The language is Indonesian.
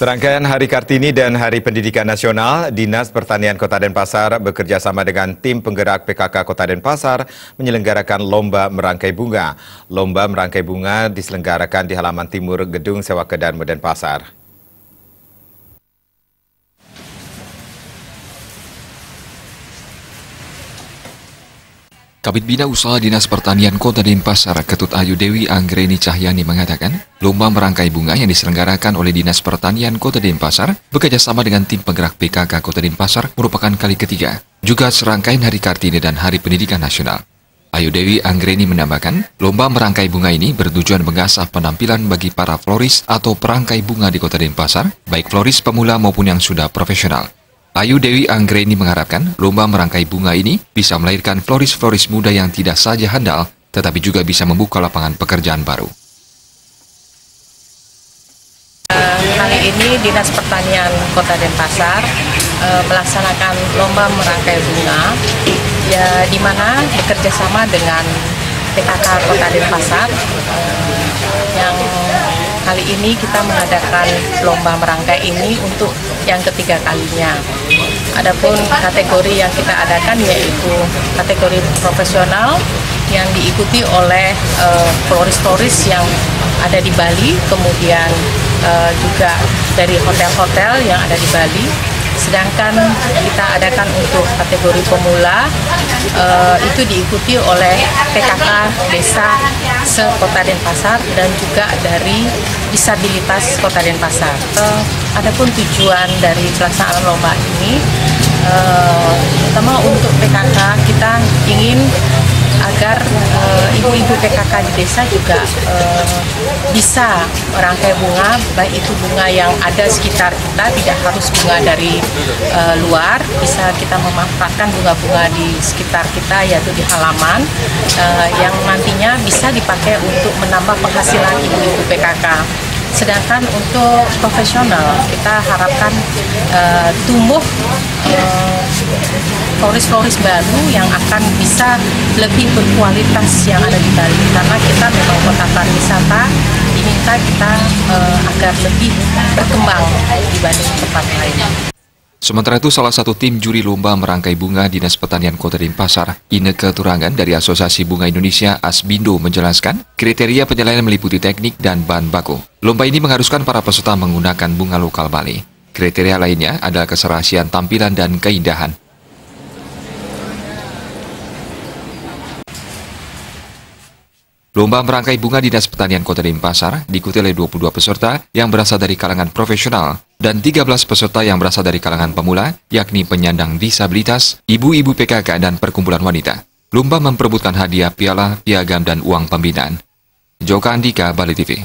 Serangkaian Hari Kartini dan Hari Pendidikan Nasional, Dinas Pertanian Kota Denpasar bekerja sama dengan tim penggerak PKK Kota Denpasar menyelenggarakan Lomba Merangkai Bunga. Lomba Merangkai Bunga diselenggarakan di halaman timur Gedung Sewa Kedarmo Denpasar. Kabid Bina Usaha Dinas Pertanian Kota Denpasar, Ketut Ayu Dewi Anggreni Cahyani mengatakan, lomba merangkai bunga yang diselenggarakan oleh Dinas Pertanian Kota Denpasar bekerjasama dengan tim penggerak PKK Kota Denpasar merupakan kali ketiga. Juga serangkaian Hari Kartini dan Hari Pendidikan Nasional. Ayu Dewi Anggreni menambahkan, lomba merangkai bunga ini bertujuan mengasah penampilan bagi para floris atau perangkai bunga di Kota Denpasar, baik floris pemula maupun yang sudah profesional. Ayu Dewi Anggreni mengharapkan lomba merangkai bunga ini bisa melahirkan floris-floris muda yang tidak saja handal, tetapi juga bisa membuka lapangan pekerjaan baru. Kali ini Dinas Pertanian Kota Denpasar melaksanakan lomba merangkai bunga, ya, di mana bekerjasama dengan PKK Kota Denpasar yang kali ini kita mengadakan lomba merangkai ini untuk yang ketiga kalinya. Adapun kategori yang kita adakan yaitu kategori profesional yang diikuti oleh floris-floris yang ada di Bali, kemudian juga dari hotel-hotel yang ada di Bali. Sedangkan kita adakan untuk kategori pemula itu diikuti oleh PKK Desa se-Kota Denpasar dan juga dari disabilitas Kota Denpasar. Adapun tujuan dari pelaksanaan lomba ini, pertama untuk PKK kita ingin agar ibu-ibu PKK di desa juga bisa merangkai bunga, baik itu bunga yang ada sekitar kita, tidak harus bunga dari luar, bisa kita memanfaatkan bunga-bunga di sekitar kita, yaitu di halaman, yang nantinya bisa dipakai untuk menambah penghasilan ibu-ibu PKK. Sedangkan untuk profesional, kita harapkan tumbuh floris-floris baru yang akan bisa lebih berkualitas yang ada di Bali. Karena kita memang kota pariwisata, diminta kita agar lebih berkembang dibanding tempat lain. Sementara itu, salah satu tim juri lomba merangkai bunga Dinas Pertanian Kota Denpasar, Inneke Turangan dari Asosiasi Bunga Indonesia Asbindo menjelaskan, kriteria penilaian meliputi teknik dan bahan baku. Lomba ini mengharuskan para peserta menggunakan bunga lokal Bali. Kriteria lainnya adalah keserasian tampilan dan keindahan. Lomba merangkai bunga Dinas Pertanian Kota Denpasar diikuti oleh 22 peserta yang berasal dari kalangan profesional dan 13 peserta yang berasal dari kalangan pemula, yakni penyandang disabilitas, ibu-ibu PKK, dan perkumpulan wanita. Lomba memperebutkan hadiah piala, piagam, dan uang pembinaan. Joka Andika, Bali TV.